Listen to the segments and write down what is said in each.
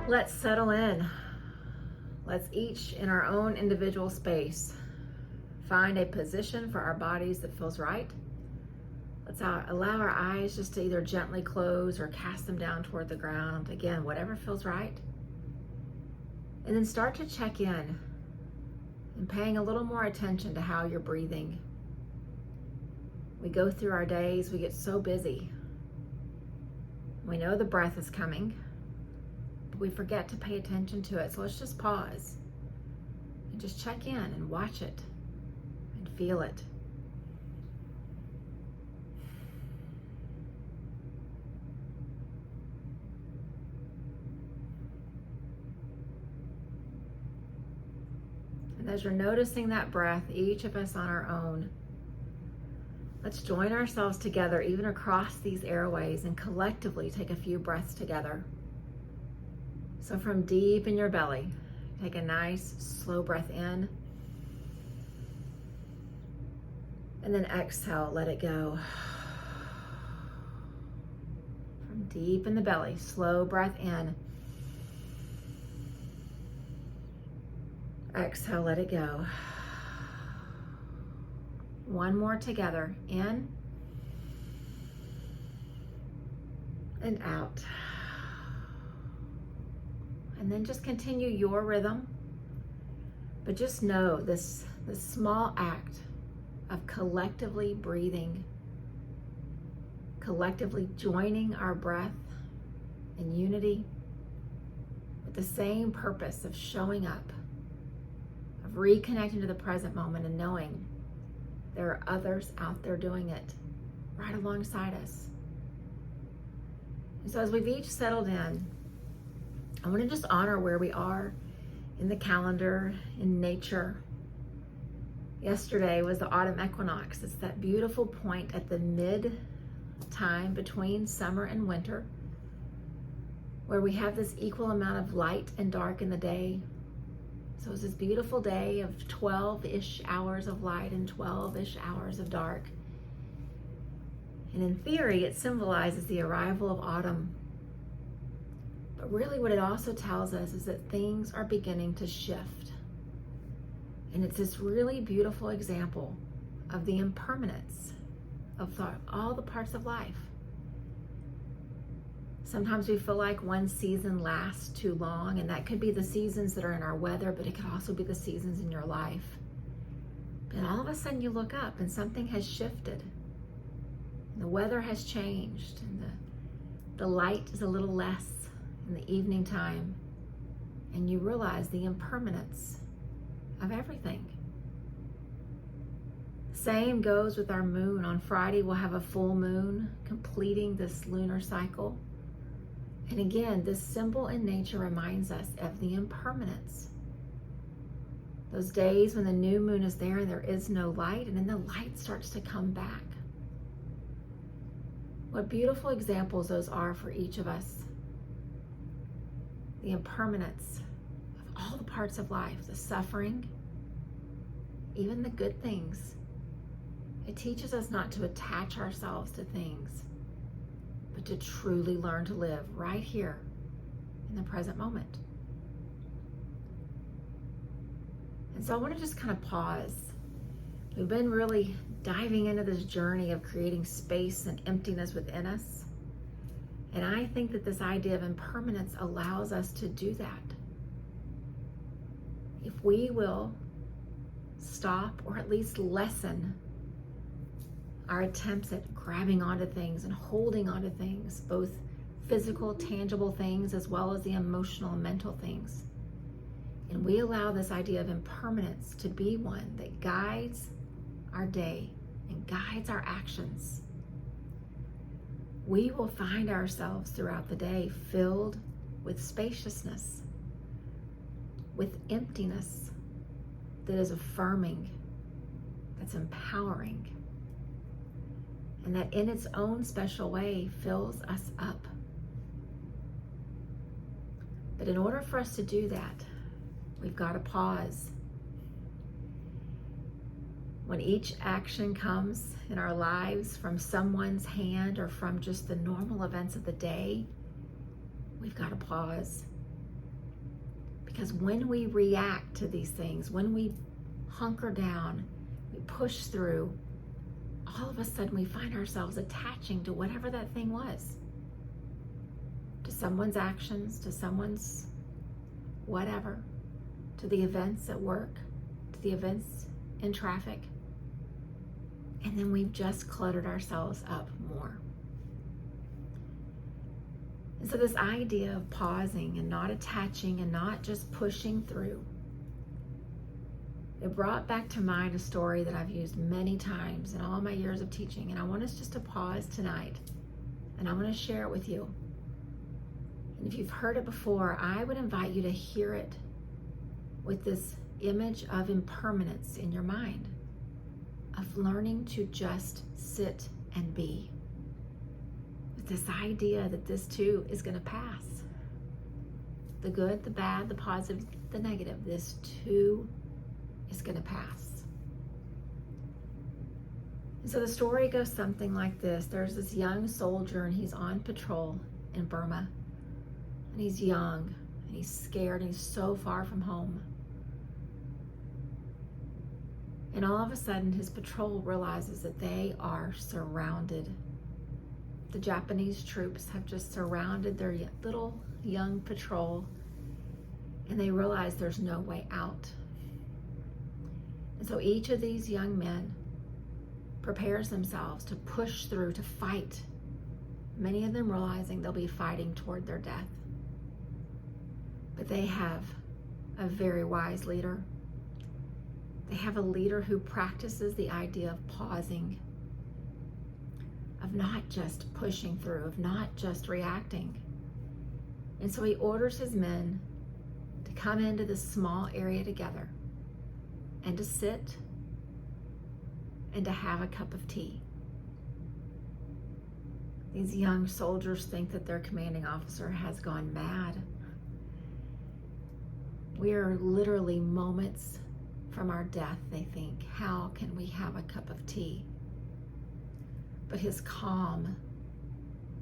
Let's settle in. Let's each, in our own individual space, find a position for our bodies that feels right. Let's allow our eyes just to either gently close or cast them down toward the ground. Again, whatever feels right. And then start to check in and paying a little more attention to how you're breathing. We go through our days, we get so busy. We know the breath is coming, but we forget to pay attention to it. So let's just pause and just check in and watch it and feel it. And as you're noticing that breath, each of us on our own, let's join ourselves together, even across these airways, and collectively take a few breaths together. So from deep in your belly, take a nice slow breath in. And then exhale, let it go. From deep in the belly, slow breath in. Exhale, let it go. One more together, in and out. And then just continue your rhythm. But just know this small act of collectively breathing, collectively joining our breath in unity with the same purpose of showing up, of reconnecting to the present moment and knowing there are others out there doing it right alongside us. And so as we've each settled in, I want to just honor where we are in the calendar, in nature. Yesterday was the autumn equinox. It's that beautiful point at the mid time between summer and winter, where we have this equal amount of light and dark in the day. So it's this beautiful day of 12-ish hours of light and 12-ish hours of dark. And in theory, it symbolizes the arrival of autumn. But really what it also tells us is that things are beginning to shift. And it's this really beautiful example of the impermanence of all the parts of life. Sometimes we feel like one season lasts too long, and that could be the seasons that are in our weather, but it could also be the seasons in your life. And all of a sudden you look up and something has shifted. And the weather has changed, and the light is a little less in the evening time, and you realize the impermanence of everything. Same goes with our moon. On Friday, we'll have a full moon completing this lunar cycle. And again, this symbol in nature reminds us of the impermanence. Those days when the new moon is there and there is no light, and then the light starts to come back. What beautiful examples those are for each of us. The impermanence of all the parts of life, the suffering, even the good things. It teaches us not to attach ourselves to things, but to truly learn to live right here in the present moment. And so I want to just kind of pause. We've been really diving into this journey of creating space and emptiness within us. And I think that this idea of impermanence allows us to do that. If we will stop, or at least lessen our attempts at grabbing onto things and holding onto things, both physical, tangible things, as well as the emotional and mental things. And we allow this idea of impermanence to be one that guides our day and guides our actions. We will find ourselves throughout the day filled with spaciousness, with emptiness that is affirming, that's empowering, and that in its own special way fills us up. But in order for us to do that, we've got to pause. When each action comes in our lives from someone's hand or from just the normal events of the day, we've got to pause. Because when we react to these things, when we hunker down, we push through, all of a sudden we find ourselves attaching to whatever that thing was. To someone's actions, to someone's whatever, to the events at work, to the events in traffic. And then we've just cluttered ourselves up more. And so this idea of pausing and not attaching and not just pushing through, it brought back to mind a story that I've used many times in all my years of teaching. And I want us just to pause tonight, and I want to share it with you. And if you've heard it before, I would invite you to hear it with this image of impermanence in your mind, of learning to just sit and be, with this idea that this too is going to pass. The good, the bad, the positive, the negative, this too is going to pass. And so the story goes something like this. There's this young soldier, and he's on patrol in Burma, and he's young, and he's scared, and he's so far from home. And all of a sudden, his patrol realizes that they are surrounded. The Japanese troops have just surrounded their little young patrol, and they realize there's no way out. And so each of these young men prepares themselves to push through, to fight, many of them realizing they'll be fighting toward their death. But they have a very wise leader. They have a leader who practices the idea of pausing, of not just pushing through, of not just reacting. And so he orders his men to come into this small area together and to sit and to have a cup of tea. These young soldiers think that their commanding officer has gone mad. We are literally moments from our death, they think. How can we have a cup of tea? But his calm,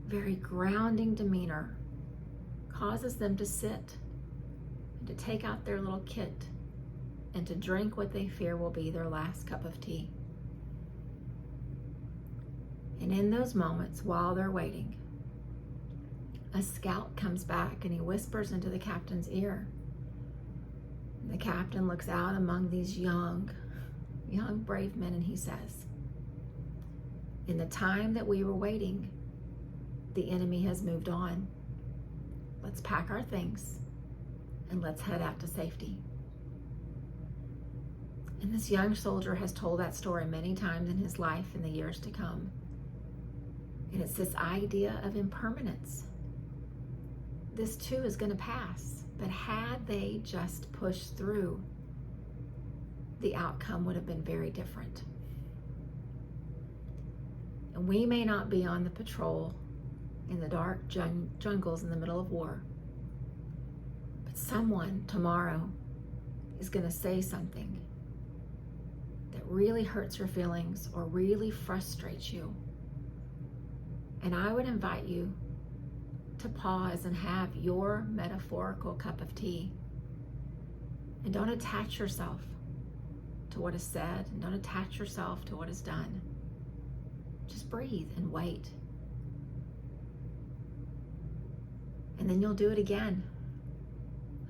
very grounding demeanor causes them to sit and to take out their little kit and to drink what they fear will be their last cup of tea. And in those moments, while they're waiting, a scout comes back and he whispers into the captain's ear. And the captain looks out among these young brave men, and he says, in the time that we were waiting, the enemy has moved on. Let's pack our things and let's head out to safety. And this young soldier has told that story many times in his life in the years to come. And it's this idea of impermanence. This too is going to pass. But had they just pushed through, the outcome would have been very different. And we may not be on the patrol in the dark jungles in the middle of war, but someone tomorrow is going to say something that really hurts your feelings or really frustrates you. And I would invite you to pause and have your metaphorical cup of tea. And don't attach yourself to what is said, and don't attach yourself to what is done. Just breathe and wait. And then you'll do it again.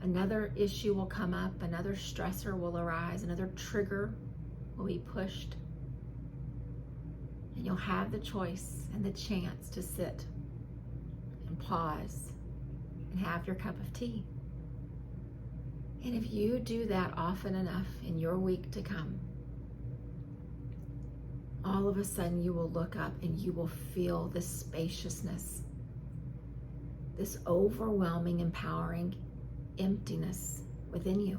Another issue will come up, another stressor will arise, another trigger will be pushed. And you'll have the choice and the chance to sit and pause and have your cup of tea. And if you do that often enough in your week to come, all of a sudden you will look up and you will feel this spaciousness, this overwhelming, empowering emptiness within you.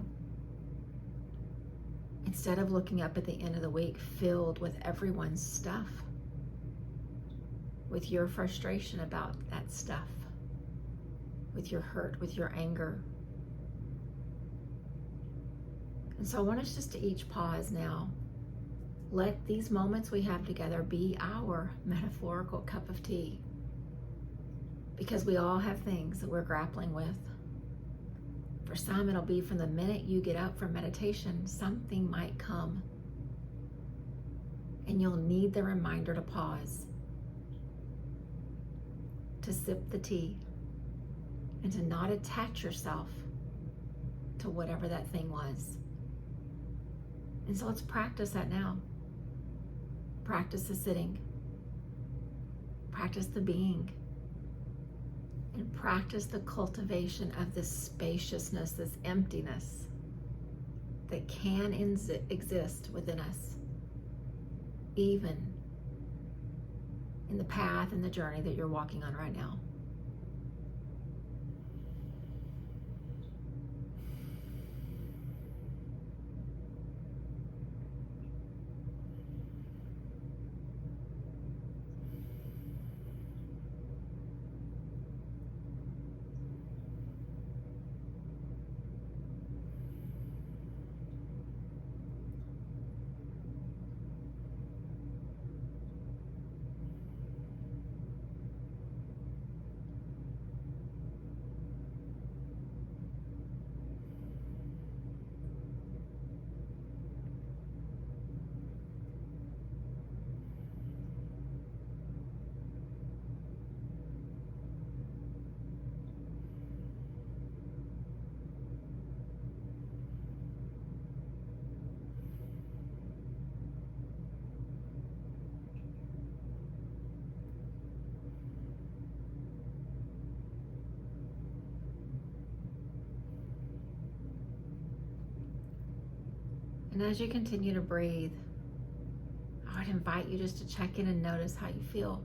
Instead of looking up at the end of the week filled with everyone's stuff, with your frustration about that stuff, with your hurt, with your anger. And so I want us just to each pause now Let these moments we have together be our metaphorical cup of tea, because we all have things that we're grappling with. For some, it'll be from the minute you get up from meditation, something might come, and you'll need the reminder to pause, to sip the tea, and to not attach yourself to whatever that thing was. And so let's practice that now. Practice the sitting, practice the being, and practice the cultivation of this spaciousness, this emptiness that can exist within us, even in the path and the journey that you're walking on right now. And as you continue to breathe, I would invite you just to check in and notice how you feel.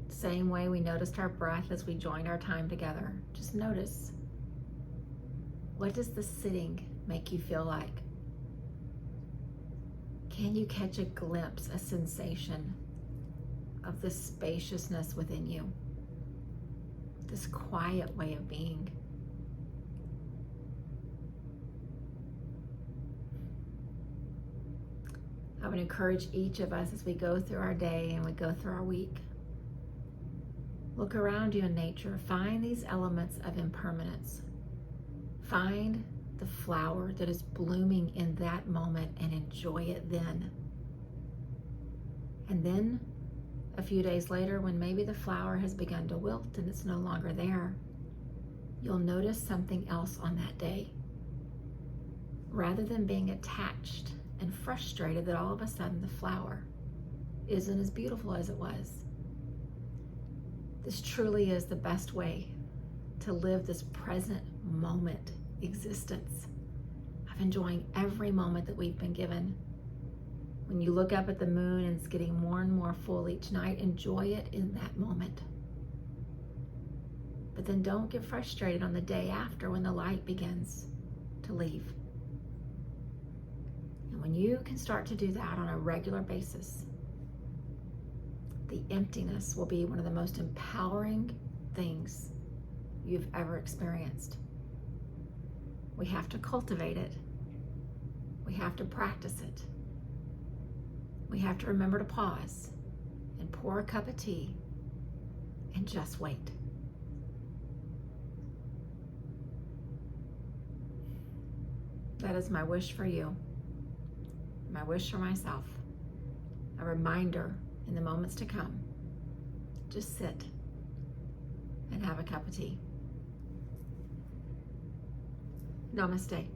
Same way we noticed our breath as we joined our time together. Just notice, what does the sitting make you feel like? Can you catch a glimpse, a sensation of the spaciousness within you? This quiet way of being. I would encourage each of us as we go through our day and we go through our week. Look around you in nature. Find these elements of impermanence. Find the flower that is blooming in that moment and enjoy it then. And then a few days later, when maybe the flower has begun to wilt and it's no longer there, you'll notice something else on that day. Rather than being attached and frustrated that all of a sudden the flower isn't as beautiful as it was. This truly is the best way to live this present moment existence of enjoying every moment that we've been given. When you look up at the moon and it's getting more and more full each night, enjoy it in that moment. But then don't get frustrated on the day after when the light begins to leave. And when you can start to do that on a regular basis, the emptiness will be one of the most empowering things you've ever experienced. We have to cultivate it. We have to practice it. We have to remember to pause and pour a cup of tea and just wait. That is my wish for you. My wish for myself, a reminder in the moments to come, just sit and have a cup of tea. Namaste.